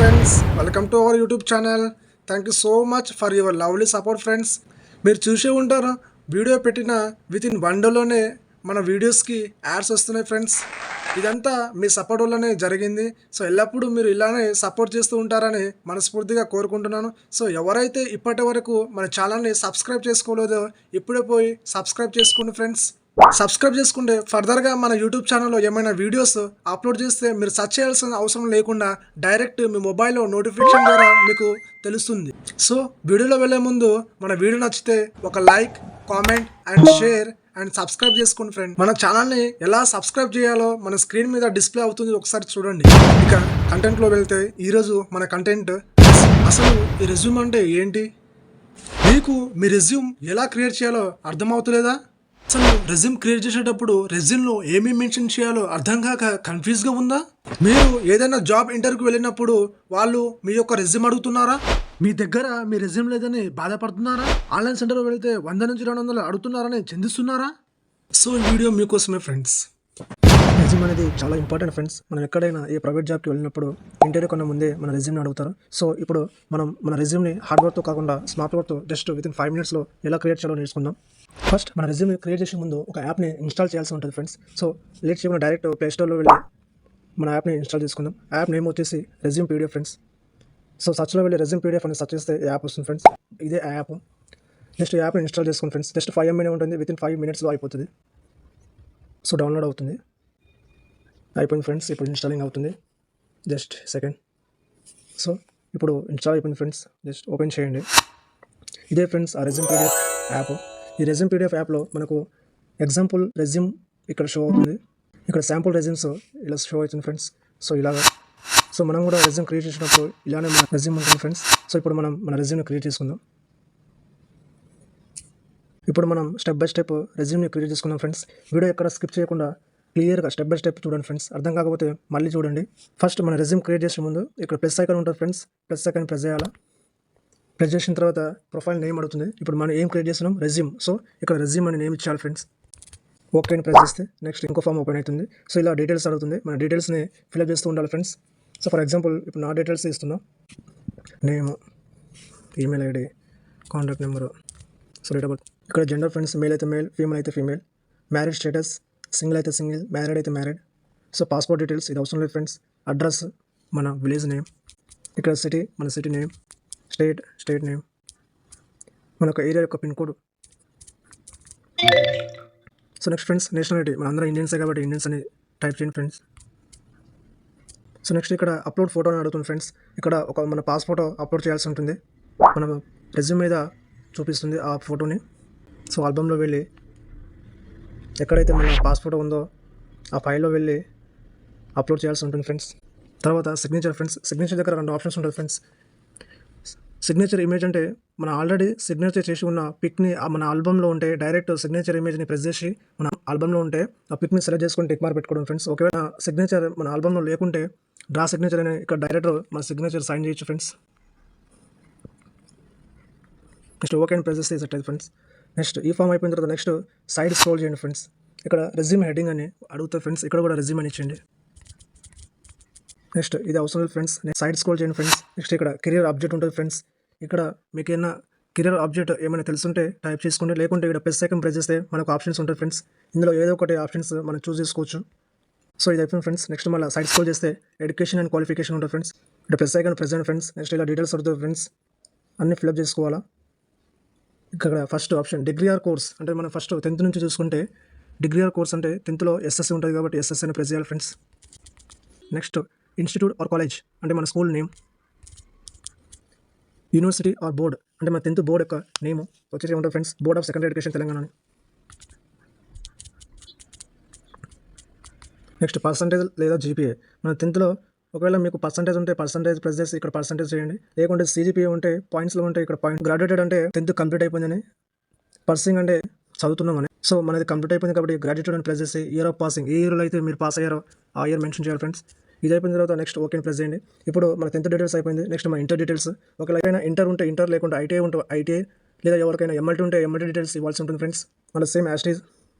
Friends, welcome to our YouTube channel. Thank you so much for your lovely support friends. మీరు చూసే ఉంటారు, video పెట్టిన with in 1 డేలోనే మన వీడియోస్కి యాడ్స్ వస్తున్నాయి ఫ్రెండ్స్. ఇదంతా మీ సపోర్ట్ వల్లనే జరిగింది. సో ఎల్లప్పుడూ మీరు ఇలానే సపోర్ట్ చేస్తూ ఉంటారని మనస్ఫూర్తిగా కోరుకుంటున్నాను. సో ఎవరైతే ఇప్పటి వరకు మన ఛానల్ని సబ్స్క్రైబ్ చేసుకోలేదో ఇప్పుడే పోయి సబ్స్క్రైబ్ చేసుకోండి ఫ్రెండ్స్. సబ్స్క్రైబ్ చేసుకుంటే ఫర్దర్గా మన యూట్యూబ్ ఛానల్లో ఏమైనా వీడియోస్ అప్లోడ్ చేస్తే మీరు సెర్చ్ చేయాల్సిన అవసరం లేకుండా డైరెక్ట్ మీ మొబైల్లో నోటిఫికేషన్ ద్వారా మీకు తెలుస్తుంది. సో వీడియోలో వెళ్ళే ముందు మన వీడియో నచ్చితే ఒక like, comment and share and subscribe చేసుకోండి ఫ్రెండ్. మన ఛానల్ని ఎలా సబ్స్క్రైబ్ చేయాలో మన స్క్రీన్ మీద డిస్ప్లే అవుతుంది, ఒకసారి చూడండి. ఇక కంటెంట్లో వెళ్తే ఈరోజు మన కంటెంట్, అసలు ఈ రెజ్యూమ్ అంటే ఏంటి? మీకు మీ రెజ్యూమ్ ఎలా క్రియేట్ చేయాలో అర్థమవుతలేదా? అసలు రెజ్యూమ్ క్రియేట్ చేసేటప్పుడు రెజ్యూమ్లో ఏమేమి మెన్షన్ చేయాలో అర్థం కాక కన్ఫ్యూజ్గా ఉందా? మీరు ఏదైనా జాబ్ ఇంటర్వ్యూకి వెళ్ళినప్పుడు వాళ్ళు మీ యొక్క రెజ్యూమ్ అడుగుతున్నారా? మీ దగ్గర మీ రెజ్యూమ్ లేదని బాధపడుతున్నారా? ఆన్లైన్ సెంటర్లో వెళితే 100 నుంచి 200 అడుగుతున్నారని చింతిస్తున్నారా? సో ఈ వీడియో మీకోసమే ఫ్రెండ్స్. రెజ్యూమ్ అనేది చాలా ఇంపార్టెంట్ ఫ్రెండ్స్. మనం ఎక్కడైనా ఏ ప్రైవేట్ జాబ్కి వెళ్ళినప్పుడు ఇంటర్వ్యూ కన్నా ముందే మన రెజ్యూమ్ని అడుగుతారు. సో ఇప్పుడు మనం మన రెజ్యూమ్ని హార్డ్ వర్క్తో కాకుండా స్మార్ట్ వర్క్తో జస్ట్ వితిన్ 5 మినిట్స్లో ఎలా క్రియేట్ చేయాలో నేర్చుకుందాం. ఫస్ట్ మన రెజ్యూమ్ని క్రియేట్ చేసే ముందు ఒక యాప్ని ఇన్స్టాల్ చేయాల్సి ఉంటుంది ఫ్రెండ్స్. సో లేట్ చేయకుండా డైరెక్ట్ ప్లే స్టోర్లో వెళ్ళి మన యాప్ని ఇన్స్టాల్ చేసుకుందాం. యాప్ నేమ్ వచ్చేసి రెజ్యూమ్ పీడిఎఫ్ ఫ్రెండ్స్. సో సర్చ్లో వెళ్ళి రెజ్యూమ్ పీడిఎఫ్ అని సర్చ్ చేస్తే యాప్ వస్తుంది ఫ్రెండ్స్. ఇదే యాప్. జస్ట్ యాప్ని ఇన్స్టాల్ చేసుకోండి ఫ్రెండ్స్. జస్ట్ 5 MB ఉంటుంది, వితిన్ 5 మినిట్స్లో అయిపోతుంది. సో డౌన్లోడ్ అవుతుంది. అయిపోయింది ఫ్రెండ్స్. ఇప్పుడు ఇన్స్టాలింగ్ అవుతుంది. Just second. సో ఇప్పుడు ఇన్స్టాల్ అయిపోయింది ఫ్రెండ్స్. జస్ట్ ఓపెన్ చేయండి. ఇదే ఫ్రెండ్స్ ఆ రెజ్యూమ్ పీడిఎఫ్ యాప్. ఈ రెజ్యూమ్ పీడిఎఫ్ యాప్లో మనకు ఎగ్జాంపుల్ రెజ్యూమ్ ఇక్కడ షో అవుతుంది. ఇక్కడ శాంపుల్ రెజ్యూమ్స్ ఇలా షో అవుతుంది ఫ్రెండ్స్. సో ఇలాగా. సో మనం కూడా రెజ్యూమ్ క్రియేట్ చేసినప్పుడు ఇలానే మన రెజ్యూమ్ ఉంటుంది ఫ్రెండ్స్. సో ఇప్పుడు మనం మన రెజ్యూమ్ని క్రియేట్ చేసుకుందాం. ఇప్పుడు మనం స్టెప్ బై స్టెప్ రెజ్యూమ్ని క్రియేట్ చేసుకుందాం ఫ్రెండ్స్. వీడియో ఎక్కడ స్కిప్ చేయకుండా క్లియర్గా స్టెప్ బై స్టెప్ చూడండి ఫ్రెండ్స్. అర్థం కాకపోతే మళ్ళీ చూడండి. ఫస్ట్ మన రెజ్యూమ్ క్రియేట్ చేసే ముందు ఇక్కడ ప్లస్ ఐకాన్ ఉంటుంది ఫ్రెండ్స్. ప్లస్ ఐకాన్ ప్రెస్ చేయాలా. ప్రెస్ చేసిన తర్వాత ప్రొఫైల్ నేమ్ అడుగుతుంది. ఇప్పుడు మనం ఏం క్రియేట్ చేస్తున్నాం? రెజ్యూమ్. సో ఇక్కడ రెజ్యూమ్ అని నేమ్ ఇచ్చాలి ఫ్రెండ్స్. ఓకే అని ప్రెస్ చేస్తే నెక్స్ట్ ఇంకో ఫామ్ ఓపెన్ అవుతుంది. సో ఇలా డీటెయిల్స్ అడుగుతుంది. మన డీటెయిల్స్ని ఫిల్అప్ చేస్తూ ఉండాలి ఫ్రెండ్స్. సో ఫర్ ఎగ్జాంపుల్ ఇప్పుడు నా డీటెయిల్స్ ఇస్తున్నాం. Name, email ID, contact number, so date of birth. ఇక్కడ జెండర్ ఫ్రెండ్స్, మేల్ అయితే మేల్, ఫీమేల్ అయితే ఫీమేల్, మ్యారేజ్ స్టేటస్, సింగిల్ అయితే సింగిల్, మ్యారీడ్ అయితే మ్యారీడ్. సో పాస్పోర్ట్ డీటెయిల్స్ ఇది అవసరం లేదు ఫ్రెండ్స్. అడ్రస్ మన విలేజ్ నేమ్, ఇక్కడ సిటీ మన సిటీ నేమ్, స్టేట్ నేమ్, మన యొక్క ఏరియా యొక్క pin code. So next friends nationality, మన అందరం ఇండియన్సే కాబట్టి ఇండియన్స్ అని టైప్ చేయండి ఫ్రెండ్స్. సో నెక్స్ట్ ఇక్కడ అప్లోడ్ ఫోటో అని అడుగుతుంది ఫ్రెండ్స్. ఇక్కడ ఒక మన పాస్ ఫోటో అప్లోడ్ చేయాల్సి ఉంటుంది. మన రెజ్యూమ్ మీద చూపిస్తుంది ఆ ఫోటోని. సో ఆల్బమ్లో వెళ్ళి ఎక్కడైతే మన పాస్ ఫోటో ఉందో ఆ ఫైల్లో వెళ్ళి అప్లోడ్ చేయాల్సి ఉంటుంది ఫ్రెండ్స్. తర్వాత సిగ్నేచర్ ఫ్రెండ్స్. సిగ్నేచర్ దగ్గర 2 ఆప్షన్స్ ఉంటుంది ఫ్రెండ్స్. సిగ్నేచర్ ఇమేజ్ అంటే మన ఆల్రెడీ సిగ్నేచర్ చేసి ఉన్న పిక్ని మన ఆల్బమ్లో ఉంటే డైరెక్ట్ సిగ్నేచర్ ఇమేజ్ని ప్రెస్ చేసి మన ఆల్బమ్లో ఉంటే ఆ పిక్ని సెలెక్ట్ చేసుకుని టిక్ మార్క్ పెట్టుకోవడం ఫ్రెండ్స్. ఒకవేళ సిగ్నేచర్ మన ఆల్బమ్లో లేకుంటే డ్రా సిగ్నేచర్ అని ఇక్కడ డైరెక్ట్ మన సిగ్నేచర్ సైన్ చేయొచ్చు ఫ్రెండ్స్. నెక్స్ట్ ఓకే అని ప్రెస్ చేస్తే సెట్ అవుతుంది ఫ్రెండ్స్. నెక్స్ట్ ఈ ఫామ్ అయిపోయిన తర్వాత నెక్స్ట్ సైడ్ స్క్రోల్ చేయండి ఫ్రెండ్స్. ఇక్కడ రెజ్యూమ్ హెడ్డింగ్ అని అడుగుతుంది ఫ్రెండ్స్. ఇక్కడ కూడా రెజ్యూమ్ అని ఇచ్చేయండి. నెక్స్ట్ ఇది అవసరం లేదు ఫ్రెండ్స్. సైడ్ స్క్రోల్ చేయండి ఫ్రెండ్స్. నెక్స్ట్ ఇక్కడ కెరియర్ ఆబ్జెక్ట్ ఉంటుంది ఫ్రెండ్స్. ఇక్కడ మీకు ఏమైనా కెరియర్ ఆబ్జెక్ట్ ఏమైనా తెలుసుంటే టైప్ చేసుకోండి. లేకుంటే ఇక్కడ ప్లస్ ఐకాన్ ప్రెస్ చేస్తే మనకు ఆప్షన్స్ ఉంటుంది ఫ్రెండ్స్. ఇందులో ఏదో ఒకటి ఆప్షన్స్ మనం చూస్ చేసుకోవచ్చు. సో ఇది అయిపోయింది ఫ్రెండ్స్. నెక్స్ట్ మళ్ళీ సైడ్ స్క్రోల్ చేస్తే ఎడ్యుకేషన్ అండ్ క్వాలిఫికేషన్ ఉంటుంది ఫ్రెండ్స్. ఇక్కడ ప్లస్ ఐకాన్ ప్రెస్ చేయండి ఫ్రెండ్స్. నెక్స్ట్ ఇలా డీటెయిల్స్ అడుగుతుంది ఫ్రెండ్స్. అన్ని ఫిల్అప్ చేసుకోవాలా. ఇక్కడ first option degree or course అంటే మనం ఫస్ట్ 10th నుంచి చూసుకుంటే డిగ్రీ ఆర్ కోర్స్ అంటే 10th ఎస్ఎస్సి ఉంటుంది కాబట్టి ఎస్ఎస్సి అని ప్రెస్ చేయాలి friends. Next institute or college అంటే మన school name. University or board అంటే మన 10th బోర్డ్ యొక్క నేమ్ వచ్చేసి ఉంటుంది friends. Board of secondary education Telangana. Next percentage లేదా జీపీఏ. మన 10th ఒకవేళ మీకు పర్సంటేజ్ ఉంటే పర్సంటేజ్ ప్రెస్ చేసి ఇక్కడ పర్సంటేజ్ చేయండి. లేకుంటే CGPA ఉంటే పాయింట్స్లో ఉంటే ఇక్కడ పాయింట్. గ్రాడ్యుయేటెడ్ అంటే 10th కంప్లీట్ అయిపోయిందని, పర్సింగ్ అంటే చదువుతున్నామని. సో మనది కంప్లీట్ అయిపోయింది కాబట్టి గ్రాడ్యుయేటెడ్ అని ప్రెస్ చేసి ఇయర్ ఆఫ్ పాసింగ్, ఏ ఇయర్లో అయితే మీరు పాస్ అయ్యారో ఆ ఇయర్ మెన్షన్ చేయాలి ఫ్రెండ్స్. ఇది అయిపోయిన తర్వాత నెక్స్ట్ ఓకే ప్రెస్ చేయండి. ఇప్పుడు మన 10th డీటెయిల్స్ అయిపోయింది. నెక్స్ట్ మన ఇంటర్ డీటెయిల్స్. ఒకవేళ అయినా ఇంటర్ ఉంటే ఇంటర్, లేకుంటే ఐటీఐ ఉంటే ఐటీఐ, లేదా ఎవరికైనా ఎంఎల్టీ ఉంటే ఎంఎల్టీ డీటెయిల్స్ ఇవ్వాల్సి ఉంటుంది ఫ్రెండ్స్. మన సేమ్ యాస్టీజ్.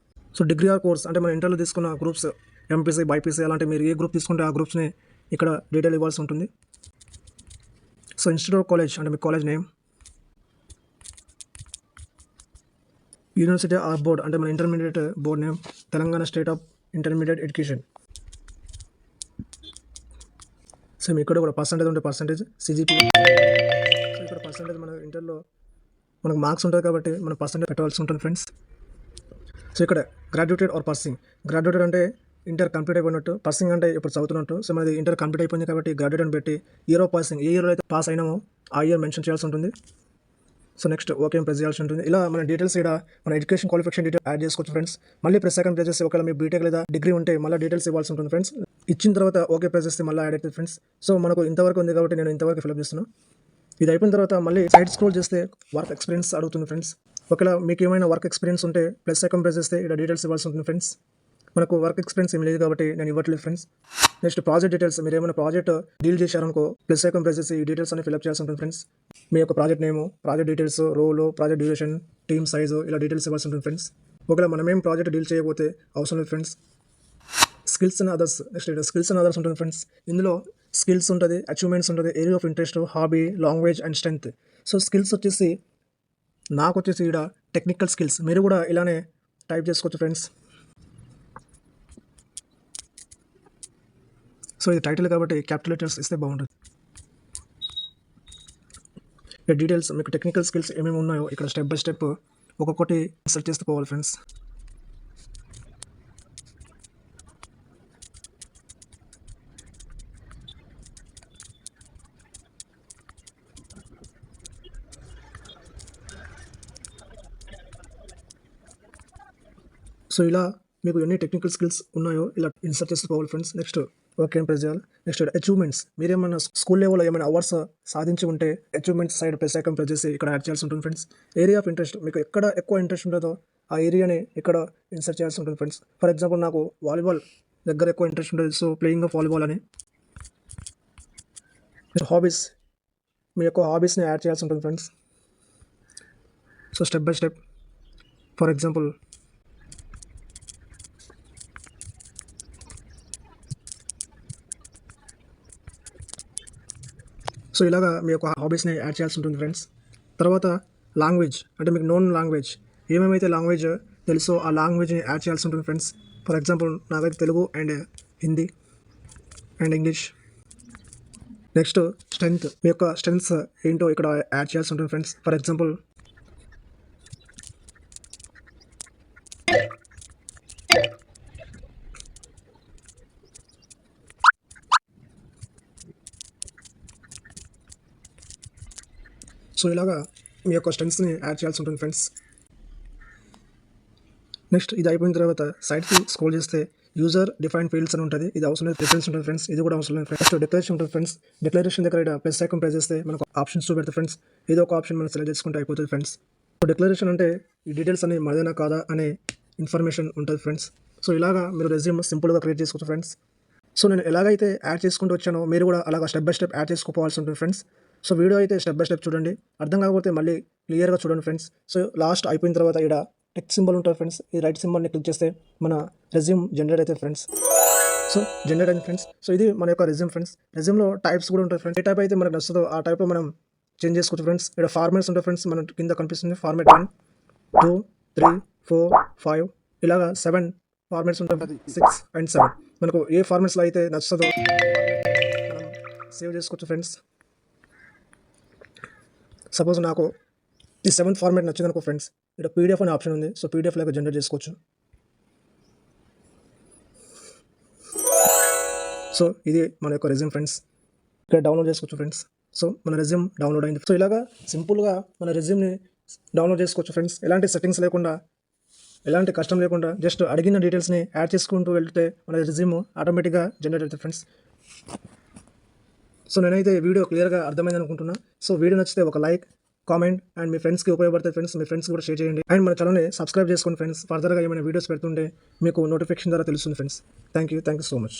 సో డిగ్రీ ఆర్ కోర్స్ అంటే మన ఇంటర్లో తీసుకున్న గ్రూప్స్ ఎంపీసీ, బైపీసీ అలాంటి మీరు ఏ గ్రూప్ తీసుకుంటే ఆ గ్రూప్స్ని ఇక్కడ డీటెయిల్ ఇవ్వాల్సి ఉంటుంది. సో ఇన్స్టిట్యూట్ ఆఫ్ కాలేజ్ అంటే మీ college name, university or board అంటే మన intermediate board name, Telangana state of intermediate education. Same ఇక్కడ కూడా పర్సంటేజ్ ఉంటే పర్సంటేజ్, సిజిపి. సో ఇక్కడ పర్సంటేజ్ మన ఇంటర్లో మనకు మార్క్స్ ఉంటుంది కాబట్టి మన పర్సంటేజ్ పెట్టవలసి ఉంటుంది ఫ్రెండ్స్. సో ఇక్కడ గ్రాడ్యుయేటెడ్ ఆర్ పర్సింగ్. గ్రాడ్యుయేటెడ్ అంటే ఇంటర్ కంప్లీట్ అయిపోయినట్టు, పర్సింగ్ అంటే ఇప్పుడు చదువుతున్నట్టు. సో మనది ఇంటర్ కంప్లీట్ అయిపోయింది కాబట్టి గ్రాడ్యుయేట్ అని పెట్టి ఇయర్ ఆఫ్ పాసింగ్, ఏ ఇయర్లో అయితే పాస్ అయినామో ఆ ఇయర్ మెన్షన్ చేయాల్సి ఉంటుంది. సో నెక్స్ట్ ఓకే ప్రెస్ చేయాల్సి ఉంటుంది. ఇలా మన డీటెయిల్స్ ఇక్కడ మన ఎడ్యుకేషన్ క్వాలిఫికేషన్ డీటెయిల్ యాడ్ చేసుకోవచ్చు ఫ్రెండ్స్. మళ్ళీ ప్రెస్ సెకండ్ ప్రెస్ చేస్తే ఒకవేళ మీ బీటెక్ లేదా డిగ్రీ ఉంటే మళ్ళీ డీటెయిల్స్ ఇవ్వాల్సి ఉంటుంది ఫ్రెండ్స్. ఇచ్చిన తర్వాత ఓకే ప్రెస్ చేస్తే మళ్ళీ యాడ్ అవుతుంది ఫ్రెండ్స్. సో మనకు ఇంతవరకు ఉంది కాబట్టి నేను ఇంతవరకు ఫిల్అప్ చేస్తున్నాను. ఇది అయిపోయిన తర్వాత మళ్ళీ సైడ్ స్క్రోల్ చేస్తే వర్క్ ఎక్స్పీరియన్స్ అడుగుతుంది ఫ్రెండ్స్. ఒకవేళ మీకు ఏమైనా వర్క్ ఎక్స్పీరియన్స్ ఉంటే ప్లస్ సెకండ్ ప్రెస్ చేస్తే ఇక్కడ డీటెయిల్స్ ఇవ్వాల్సి ఉంటుంది ఫ్రెండ్స్. మనకు వర్క్ ఎక్స్పీరియన్స్ ఏం లేదు కాబట్టి నేను ఇవ్వట్లేదు ఫ్రెండ్స్. నెక్స్ట్ ప్రాజెక్ట్ డీటెయిల్స్, మీరు ఏమైనా ప్రాజెక్ట్ డీల్ చేశారనుకో ప్లస్ సెకండ్ ప్రెస్ చేసి ఈ డీటెయిల్స్ అన్ని ఫిల్అప్ చేయాల్సి ఉంటుంది ఫ్రెండ్స్. మీ యొక్క ప్రాజెక్ట్ నేము, ప్రాజెక్ట్ డీటెయిల్స్, రోలు, ప్రాజెక్ట్ డ్యూరేషన్, టీమ్ సైజు, ఇలా డీటెయిల్స్ ఇవ్వాల్సి ఉంటుంది ఫ్రెండ్స్. ఒకవేళ మనమేం ప్రాజెక్ట్ డీల్ చేయకపోతే అవసరం లేదు friends. Skills and others, next ఇక్కడ స్కిల్స్ అండ్ అదర్స్ ఉంటుంది ఫ్రెండ్స్. ఇందులో స్కిల్స్ ఉంటుంది, అచీవ్మెంట్స్ ఉంటుంది, area of interest, hobby, language and strength. So skills వచ్చేసి నాకు వచ్చేసి ఇక్కడ టెక్నికల్ స్కిల్స్, మీరు కూడా ఇలానే టైప్ చేసుకోవచ్చు ఫ్రెండ్స్. సో ఇది టైటిల్ కాబట్టి క్యాపిటల్ లెటర్స్ ఇస్తే బాగుంటుంది. ఇక్కడ డీటెయిల్స్ మీకు టెక్నికల్ స్కిల్స్ ఏమేమి ఉన్నాయో ఇక్కడ స్టెప్ బై స్టెప్ ఒక్కొక్కటి సెర్చ్ చేస్తూ పోవాలి ఫ్రెండ్స్. సో ఇలా మీకు ఎన్ని టెక్నికల్ స్కిల్స్ ఉన్నాయో ఇలా ఇన్సర్ట్ చేసుకోవాలి ఫ్రెండ్స్. నెక్స్ట్ ఓకే ప్రెస్ చేయాలి. నెక్స్ట్ అచీవ్మెంట్స్, మీరు ఏమైనా స్కూల్ లెవెల్లో ఏమైనా అవార్డ్స్ సాధించి ఉంటే achievements side plus icon press చేసి ఇక్కడ యాడ్ చేయాల్సి ఉంటుంది ఫ్రెండ్స్. ఏరియా ఆఫ్ ఇంట్రెస్ట్, మీకు ఎక్కడ ఎక్కువ ఇంట్రెస్ట్ ఉంటుందో ఆ ఏరియాని ఇక్కడ ఇన్సర్ట్ చేయాల్సి ఉంటుంది ఫ్రెండ్స్. ఫర్ ఎగ్జాంపుల్ నాకు వాలీబాల్ దగ్గర ఎక్కువ ఇంట్రెస్ట్ ఉంటుంది, సో ప్లేయింగ్ ఆఫ్ వాలీబాల్ అని. హాబీస్, మీ యొక్క హాబీస్ని యాడ్ చేయాల్సి ఉంటుంది friends. So step by step, for example so ఇలాగా మీ యొక్క హాబీస్ని యాడ్ చేయాల్సి ఉంటుంది ఫ్రెండ్స్. తర్వాత లాంగ్వేజ్, అంటే మీకు నోన్ లాంగ్వేజ్, ఏమేమైతే లాంగ్వేజ్ తెలుసో ఆ లాంగ్వేజ్ని యాడ్ చేయాల్సి ఉంటుంది ఫ్రెండ్స్. ఫర్ ఎగ్జాంపుల్ నాకైతే Telugu and Hindi and English. Next strength, మీ యొక్క స్ట్రెంత్స్ ఏంటో ఇక్కడ యాడ్ చేయాల్సి ఉంటుంది ఫ్రెండ్స్. ఫర్ ఎగ్జాంపుల్ సో ఇలాగా మీ యొక్క స్ట్రెంగ్స్ని యాడ్ చేయాల్సి ఉంటుంది ఫ్రెండ్స్. నెక్స్ట్ ఇది అయిపోయిన తర్వాత సైడ్కి స్క్రోల్ చేస్తే యూజర్ డిఫైన్ ఫీల్డ్స్ అని ఉంటుంది. ఇది అవసరం లేదు, ప్రిఫరెన్స్ ఉంటుంది ఫ్రెండ్స్. ఇది కూడా అవసరం లేదు ఫ్రెండ్స్. నెక్స్ట్ డిక్లరేషన్ ఉంటుంది ఫ్రెండ్స్. డిక్లరేషన్ దగ్గర ఇక్కడ ప్లస్ ఐకాన్ ప్రెస్ చేస్తే మనకు ఆప్షన్స్ పెడతాయి ఫ్రెండ్స్. ఏదో ఒక ఆప్షన్ మనం సెలెక్ట్ చేసుకుంటే అయిపోతుంది ఫ్రెండ్స్. సో డిక్లరేషన్ అంటే ఈ డీటెయిల్స్ అన్ని మనదేనా కాదా అనే ఇన్ఫర్మేషన్ ఉంటుంది ఫ్రెండ్స్. సో ఇలాగా మీరు రెజ్యూమ్ సింపుల్గా క్రియేట్ చేసుకోవచ్చు ఫ్రెండ్స్. సో నేను ఎలాగైతే యాడ్ చేసుకుంటూ వచ్చానో మీరు కూడా అలాగా స్టెప్ బై స్టెప్ యాడ్ చేసుకోవాల్సి ఉంటుంది ఫ్రెండ్స్. సో వీడియో అయితే స్టెప్ బై స్టెప్ చూడండి, అర్థం కాకపోతే మళ్ళీ క్లియర్గా చూడండి ఫ్రెండ్స్. సో లాస్ట్ అయిపోయిన తర్వాత ఇక్కడ టెక్ సింబల్ ఉంటుంది ఫ్రెండ్స్. ఈ రైట్ సింబల్ని క్లిక్ చేస్తే మన రెజ్యూమ్ జనరేట్ అవుతుంది ఫ్రెండ్స్. సో జనరేట్ అయింది ఫ్రెండ్స్. సో ఇది మన యొక్క రెజ్యూమ్ ఫ్రెండ్స్. రెజ్యూమ్లో టైప్స్ కూడా ఉంటాయి ఫ్రెండ్స్. ఏ టైప్ అయితే మనకు నచ్చుతుందో ఆ టైప్లో మనం చేంజ్ చేసుకోవచ్చు ఫ్రెండ్స్. ఇక్కడ ఫార్మాట్స్ ఉంటాయి ఫ్రెండ్స్. మన కింద కనిపిస్తుంది ఫార్మాట్ 1, 2, 3, 4, 5 ఇలాగా 7 ఫార్మాట్స్ ఉంటాయి, 6 and 7. మనకు ఏ ఫార్మాట్స్లో అయితే నచ్చుతుందో మనం సేవ్ చేసుకోవచ్చు ఫ్రెండ్స్. సపోజ్ నాకు ఈ 7th ఫార్మాట్ నచ్చింది అనుకో ఫ్రెండ్స్, ఇక్కడ పీడిఎఫ్ అనే ఆప్షన్ ఉంది. సో పీడిఎఫ్ లాగా జనరేట్ చేసుకోవచ్చు. సో ఇది మన యొక్క రెజ్యూమ్ ఫ్రెండ్స్. ఇక్కడ డౌన్లోడ్ చేసుకోవచ్చు ఫ్రెండ్స్. సో మన రెజ్యూమ్ డౌన్లోడ్ అయింది. సో ఇలాగా సింపుల్గా మన రెజ్యూమ్ని డౌన్లోడ్ చేసుకోవచ్చు ఫ్రెండ్స్. ఎలాంటి సెట్టింగ్స్ లేకుండా, ఎలాంటి కష్టం లేకుండా, జస్ట్ అడిగిన డీటెయిల్స్ని యాడ్ చేసుకుంటూ వెళ్తే మన రెజ్యూమ్ ఆటోమేటిక్గా జనరేట్ అవుతుంది ఫ్రెండ్స్. సో నేనైతే వీడియో క్లియర్గా అర్థమైంది అనుకుంటున్నా. సో వీడియో నచ్చితే ఒక లైక్, కామెంట్ అండ్ మీ ఫ్రెండ్స్కి ఉపయోగపడతాయి ఫ్రెండ్స్. మీ ఫ్రెండ్స్కి కూడా షేర్ చేయండి. అండ్ మన ఛానల్ని సబ్స్క్రైబ్ చేసుకోండి ఫ్రెండ్స్. ఫర్దర్గా ఏమైనా వీడియోస్ పెడుతుంటే మీకు నోటిఫికేషన్ ద్వారా తెలుస్తుంది friends. Thank you so much.